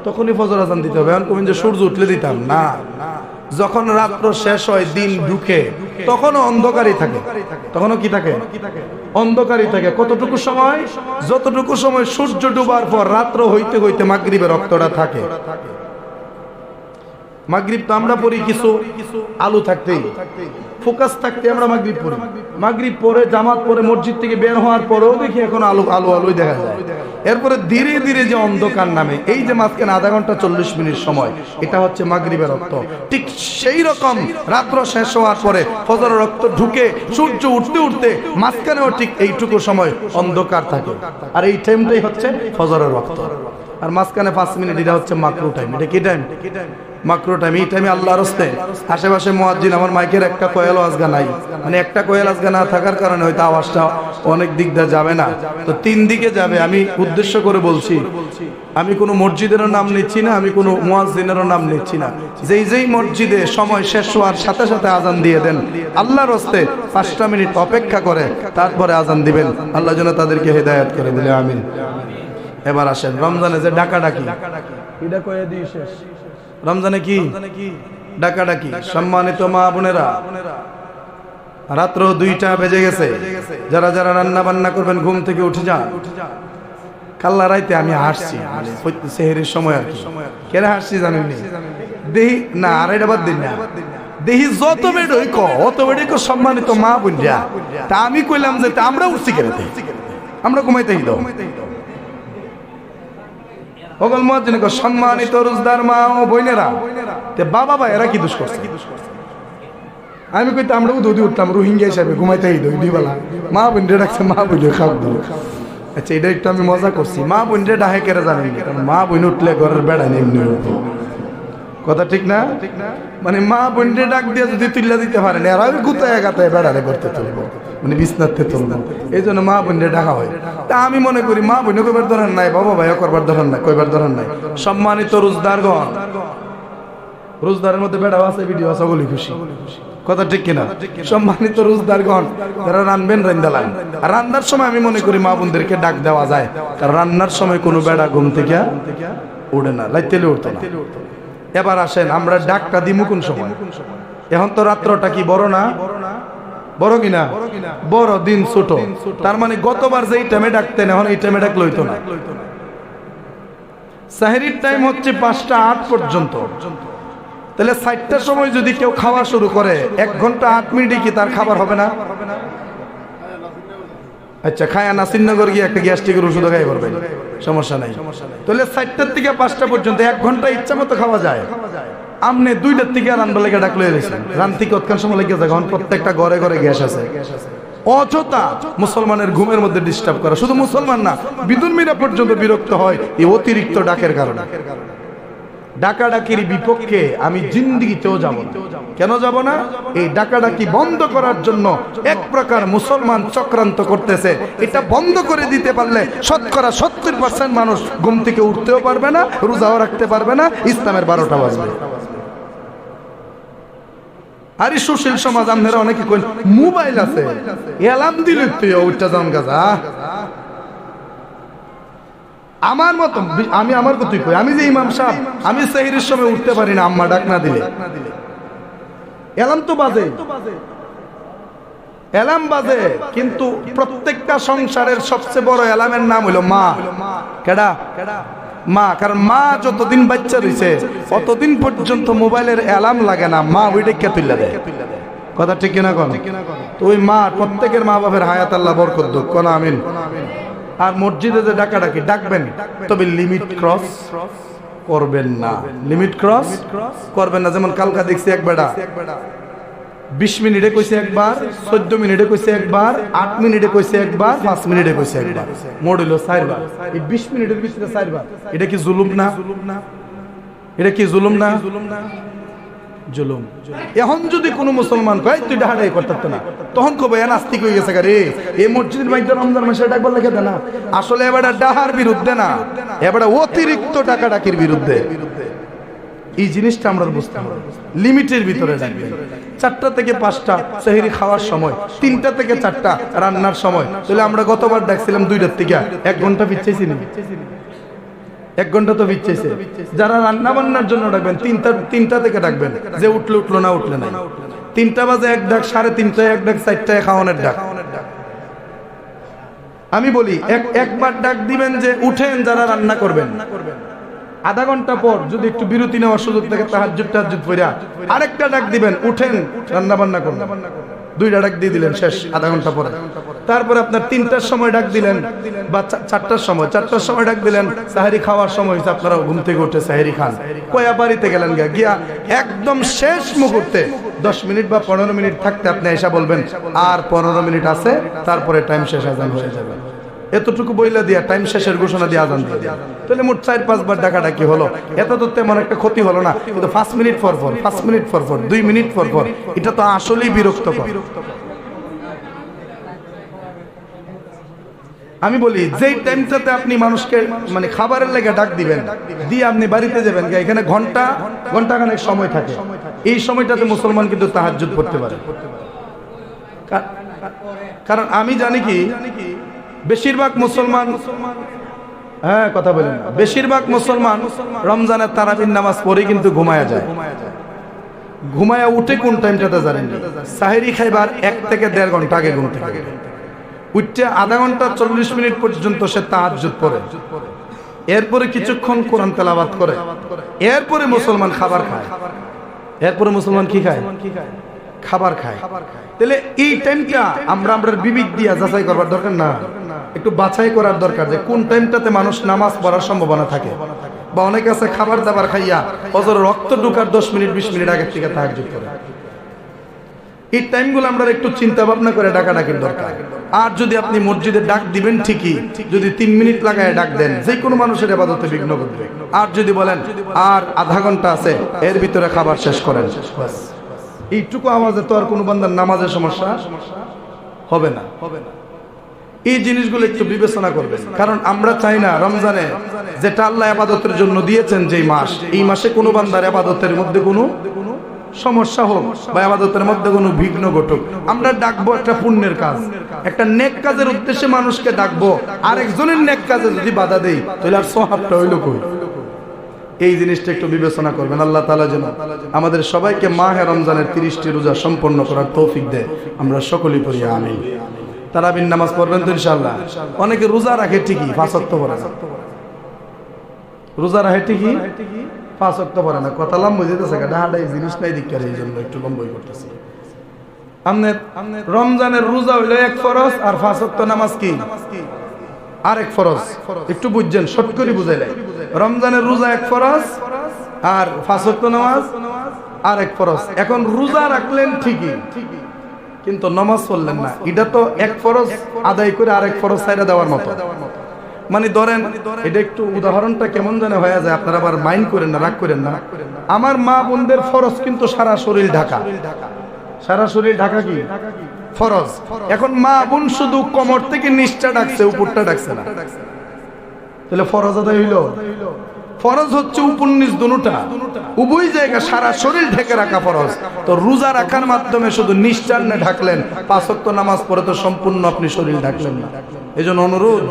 [SPEAKER 1] তখনই ফজর আজান দিতে হবে। এখন কোন যে সূর্য উঠলে দিতাম না, যখন রাত্র শেষ হয় দিন ঢুকে তখনও অন্ধকারই থাকে। তখনও কি থাকে? অন্ধকারই থাকে। কতটুকু সময়? যতটুকু সময় সূর্য ডুবার পর রাত্র হইতে হইতে মাগরিবের রক্তটা থাকে। মাগরিব তো আমরা পড়ি কিছু আলো থাকতেই, ফোকাস থাকতে আমরা মাগরিব পড়ি। মাগরিব পরে জামাত পরে মসজিদ থেকে বের হওয়ার পরেও দেখি এখন আলোই দেখা যায়। এরপরে ধীরে ধীরে যে অন্ধকার নামে, এই যে মাঝখানে আধা ঘন্টা 40 মিনিট সময়, এটা হচ্ছে মাগরিবের রক্ত। ঠিক সেই রকম রাত্র শেষ হওয়ার পরে ফজরের রক্ত ঢুকে সূর্য উঠতে উঠতে মাঝখানেও ঠিক এইটুকু সময় অন্ধকার থাকে। আর এই টাইমটাই হচ্ছে ফজরের রক্ত। আর মাঝখানে 5 মিনিট এটা হচ্ছে মাকরু টাইম। এটা কি টাইম? মাকরু টাইম। এই টাইমে আল্লাহর রাস্তে আশেপাশে মুয়াজ্জিন, আমার মাইকের একটা কোয়েল আজগা নাই, মানে একটা কোয়েল আজগা না থাকার কারণে হয়তো আওয়াজটা অনেক দিক দিয়ে যাবে না, তো 3 দিকে যাবে। আমি উদ্দেশ্য করে বলছি, আমি কোনো মসজিদেরও নাম নিচ্ছি না, আমি কোনো মুয়াজ্জিনেরও নাম নিচ্ছি না। যেই মসজিদে সময় শেষ হওয়ার সাথে সাথে আজান দিয়ে দেন, আল্লাহর রাস্তে 5টা মিনিট অপেক্ষা করে তারপরে আজান দিবেন। আল্লাহ যেন তাদেরকে হেদায়েত করে বলে আমিন। এবার আসেন রমজানে যে ডাকাডাকি, এটা কয়ে দিই শেষ। রমজানে কি ডাকাডাকি? সম্মানিত মা বোনেরা, রাত্র 2টা বেজে গেছে। যারা যারা রান্না বান্না করবেন ঘুম থেকে উঠে যান। কাল্লা রাইতে আমি হাসছি, সেহেরির সময় আর কি। কেন হাসছি জানেন? দেহি না, আর এটা বাদ দিন না, দেহি যত বেড়ই অত বেড়ে সম্মানিত মা বোনরা, তা আমি কইলাম যে আমরা উঠছি কেন, আমরা ঘুমাইতেই দাও। সম্মানিত রোজদার মা ও বোনেরা, বাবা ভাই এরা কি দোষ করছে? আমি কইতে আমরা দুধ উঠতাম রোহিঙ্গা হিসাবে ঘুমাইতেই দুই বেলা। মা বোনরে ডাকছে, মা বোনে খাওয়া দাও। আচ্ছা, এটা একটু আমি মজা করছি। মা বোনরে ডাহে কেরা জানেন? কারণ মা বোন উঠলে ঘরের বেড়া এমনি উঠবে। কথা ঠিক না? মানে মা বোনরে ডাক দিয়ে যদি তুল্লা দিতে পারেন, এরা গুতায় গাতায় বেড়ারে করতে তুলবো, মানে বিছনাতে তুলবো। এই জন্য মা বোনরে ডাকা হয়। তা আমি মনে করি মা বোনে কইবার দরকার নাই, বাবা ভাইও করবার দরকার নাই, কইবার দরকার নাই। সম্মানিত রোজদারগণ, রোজদারের মধ্যে বেড়াও আছে, ভিডিও আছে, ওগুলি খুশি। কথা ঠিক কিনা? সম্মানিত রোজদারগণ, যারা রানবেন রান্দালান, আর রান্নার সময় আমি মনে করি মা বোনদেরকে ডাক দেওয়া যায়, কারণ রান্নার সময় কোনো বেড়া ঘুম থেকে উঠে না, লাইতেলে উঠতো না। এবার আসেন আমরা ডাকটা দিমু কোন সময়? এখন তো রাত্রটা কি বড় না? বড় কিনা বড়, দিন ছোট। তার মানে গতবার যে এই টাইমে ডাকতেন এখন এই টাইমে ডাকলে হইতো না। সাহরির টাইম হচ্ছে 5টা 8 পর্যন্ত। তাহলে 4টার সময় যদি কেউ খাওয়া শুরু করে 1 ঘন্টা 8 মিনিটে কি তার খাবার হবে না? আচ্ছা, খায়া নাসিরনগর গিয়ে একটা গ্যাস্ট্রিকের ওষুধ খাই করবেন, সমস্যা নাই। তাহলে 4টার থেকে 5টা পর্যন্ত 1 ঘন্টা ইচ্ছা মতো খাওয়া যায়। আমনে 2টার থেকে রান্না লেগে ডাকলে এসেছেন, রান্তি কতক্ষণ সময় লেগে যায়? কারণ প্রত্যেকটা ঘরে ঘরে গ্যাস আছে। অযথা মুসলমানের ঘুমের মধ্যে ডিস্টার্ব করা, শুধু মুসলমান না বিদুর্মীরা পর্যন্ত বিরক্ত হয় এই অতিরিক্ত ডাকের কারণে। ডাকাডাকির বিপক্ষে আমি জিন্দেগিতেও যাব না। কেন যাব না? এই ডাকাডাকি বন্ধ করার জন্য এক প্রকার মুসলমান চক্রান্ত করতেছে। এটা বন্ধ করে দিতে পারলে শতকরা 70% মানুষ ঘুম থেকে উঠতেও পারবে না, রোজাও রাখতে পারবে না, ইসলামের 12টা বাজবে। আরে সুশীল সমাজ আপনারা অনেকে কইন মোবাইল আছে, এলার্ম দিলে তুই উঠটা যান গাজা। আমার মত আমি আমার কথাই কই, আমি যে ইমাম সাহেব, আমি সেহরির সময় উঠতে পারি না আম্মা ডাক না দিলে। এলার্ম তো বাজে, এলার্ম বাজে, কিন্তু প্রত্যেকটা সংসারের সবচেয়ে বড় এলার্মের নাম হলো মা। কেডা? মা। কারণ মা যতদিন বাচ্চা রয়েছে অতদিন পর্যন্ত মোবাইলের অ্যালার্ম লাগে না, মা ওইটা কে তুলে দেয়। কথা ঠিক কিনা কোন? তো ওই মা, প্রত্যেকের মা বাপের হায়াত আল্লাহ বরকত দাও, কোন আমিন। আর মসজিদে যে ডাকাডাকি ডাকবেন, তবে লিমিট ক্রস করবেন না, লিমিট ক্রস করবেন না। যেমন কালকা দেখছি এক বেটা 20 মিনিটে কইছে একবার, 14 মিনিটে কইছে একবার, 8 মিনিটে কইছে একবার, 5 মিনিটে কইছে একবার, মোট হইল 4 বার। এই 20 মিনিটের ভিতরে 4 বার, এটা কি জুলুম না? এটা কি জুলুম না? জুলুম। এখন যদি কোনো মুসলমান কয় তুই ডাহাডাই করতে না, তখন কবে এ নাস্তিক হয়ে গেছে রে, এই মসজিদের মধ্যে রমজান মাসে ডাকবার লেগে দেয় না। আসলে এবারে ডাহার বিরুদ্ধে না, এবারে অতিরিক্ত ডাকাডাকির বিরুদ্ধে। এই জিনিসটা আমরা বুঝতে হবে, লিমিটের ভিতরে রাখবেন। 4টা থেকে 5টা সেহরি খাওয়ার সময়, 3টা থেকে 4টা রান্নার সময়। তাহলে আমরা গতবার ডাকছিলাম 2টার থেকে 1 ঘন্টা পিছাইছি না? 1 ঘন্টা তো পিছাইছে। যারা রান্না বান্নার জন্য ডাকবেন 3টা থেকে ডাকবেন, যে উঠলে উঠলো না উঠলে না। 3টা বাজে 1 ডাক, 3:30টায় 1 ডাক, 4টায় খাওয়ানোর ডাক। আমি বলি একবার ডাক দিবেন যে উঠেন যারা রান্না করবেন, আধা ঘন্টা পর যদি একটু বিরতি নেওয়ার সুযোগ থাকে তাহাজ্জুদ পড়া আরেকটা ডাক দিবেন, উঠেন রান্না বান্না করুন। 2টা ডাক দিয়ে দিলেন, শেষ আধা ঘন্টা পরে। তারপরে আপনার 3টার সময় ডাক দিলেন বা 4টার সময় ডাক দিলেন, সাহারি খাওয়ার সময় হয়েছে, আপনারা ঘুম থেকে উঠে সাহারি খান। কয়া বাড়িতে গেলেন গিয়া একদম শেষ মুহূর্তে 10 মিনিট বা 15 মিনিট থাকতে আপনি এসে বলবেন আর 15 মিনিট আছে, তারপরে টাইম শেষ, আজান হয়ে যাবে। এতটুকু বইলা দিয়া টাইম শেষের ঘোষণা দিয়ে আজান দিয়ে দেয়া। তাহলে মোট 4-5 বার ডাকাডাকি হলো। এত তো তেমন একটা ক্ষতি হলো না, কিন্তু 5 মিনিট পর পর, 5 মিনিট পর পর, 2 মিনিট পর পর, এটা তো আসলেই বিরক্তকর। আমি বলি যেই টাইমটাতে আপনি মানুষকে মানে খাবারের লেগে ডাক দিবেন, দিয়ে আপনি বাড়িতে যাবেন, এখানে ঘন্টাখানেক সময় থাকে, এই সময়টাতে মুসলমান কিন্তু তাহাজ্জুদ পড়তে পারে। কারণ আমি জানি কি বেশিরভাগ মুসলমান, হ্যাঁ কথা বলেন, বেশিরভাগ মুসলমান রমজানের তারাবির নামাজ পড়ে কিন্তু ঘুমায়া যায়। ঘুমায়া উঠে কোন টাইমটাতে জানেন? সাহেরি খাইবার 1 থেকে 1.5 ঘন্টা আগে ঘুম থেকে উঠে আধা ঘন্টা 40 মিনিট পর্যন্ত সে তাহাজ্জুদ পড়ে, এরপরে কিছুক্ষণ কোরআন তেলাওয়াত করে, এরপরে মুসলমান খাবার খায়। এরপরে মুসলমান কি খায়? খাবার খায়। তাহলে এই টাইমটা আমরা বিবেক দিয়া যাচাই করবার দরকার না, একটু বাছাই করার দরকার যে কোন টাইমটাতে মানুষ নামাজ পড়ার সম্ভাবনা থাকে। বা অনেকে আছে খাবার দাবার খাইয়া ফজর রক্ত ঢুকার 10 মিনিট 20 মিনিট আগের থেকে তাহাজ্জুদ করে। এই টাইমগুলো আমরা একটু চিন্তা ভাবনা করে ডাকাডাকির দরকার। আর যদি আপনি মসজিদে ডাক দিবেন ঠিকই, যদি 3 মিনিট লাগায় ডাক দেন, যে কোনো মানুষের ইবাদতে বিঘ্ন ঘটবে। আর যদি বলেন আর আধা ঘন্টা আছে, এর ভিতরে খাবার শেষ করেন, এইটুকু আওয়াজে তো আর কোনো বান্দার নামাজের সমস্যা হবে না। এই জিনিসগুলো একটু বিবেচনা করবেন, কারণ আমরা চাই না রমজানে যেটা আল্লাহ ইবাদতের জন্য দিয়েছেন যেই মাস, এই মাসে কোনো বান্দার ইবাদতের মধ্যে কোনো সমস্যা হোক বা ইবাদতের মধ্যে কোনো বিঘ্ন ঘটুক। আমরা ডাকবো একটা পুণ্যের কাজ, একটা নেক কাজের উদ্দেশ্যে মানুষকে ডাকবো, আর একজনের নেক কাজে যদি বাধা দেই তাহলে আর সওয়াবটা হইল কই? এই জিনিসটা একটু বিবেচনা করবেন। আল্লাহ তাআলা যেন আমাদের সবাইকে মাহে রমজানের 30টি রোজা সম্পন্ন করার তৌফিক দেয়, আমরা সকলেই পড়ি আমিন। তারাবির নামাজ পড়বেন তো ইনশাআল্লাহ। অনেকে রোজা রাখে ঠিকই, 5 ওয়াক্ত পড়ে না। রোজা রাখে ঠিকই, 5 ওয়াক্ত পড়ে না। কথা লম্বা যেতেছে, ডাহাডাই জিনিস নাই দিককার, এই জন্য একটু লম্বই করতেছে। আমনের রমজানের রোজা হইলো 1 ফরজ, আর 5 ওয়াক্ত নামাজ কি আরেক ফরজ। একটু বুঝছেন, শর্ট করে বুঝাইলে রমজানের রোজা 1 ফরজ আর 5 ওয়াক্ত নামাজ আরেক ফরজ। এখন রোজা রাখলেন ঠিকই, কিন্তু নামাজ পড়লেন না। এটা তো 1 ফরজ আদায় করে আরেক ফরজ ছাইড়া দেওয়ার মতো। মানে ধরেন, এটা একটু উদাহরণটা কেমন জানে হয়ে যায়, আপনারা আবার মাইন্ড করেন না, রাগ করেন না। আমার মা বোনদের ফরজ কিন্তু সারা শরীর ঢাকা, সারা শরীর ঢাকা কি ফরজ। এখন মা বোন শুধু কোমর থেকে নিচটা ডাকছে, উপরটা ডাকছে না, তাহলে ফরজ আদায় হইল? ফরজ হচ্ছে উপর নিচ দুটোটা, উভয় জায়গা সারা শরীর ঢেকে রাখা ফরজ। তো রোজা রাখার মাধ্যমে শুধু নিচটা ঢাকলেন, 5 ওয়াক্ত নামাজ পড়ে তো সম্পূর্ণ আপনি শরীর ঢাকলেন না। এই জন্য অনুরোধ,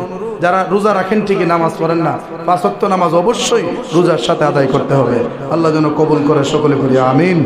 [SPEAKER 1] যারা রোজা রাখেন ঠিকই, নামাজ পড়েন না, 5 ওয়াক্ত নামাজ অবশ্যই রোজার সাথে আদায় করতে হবে। আল্লাহ যেন কবুল করে, সকলে করি আমিন।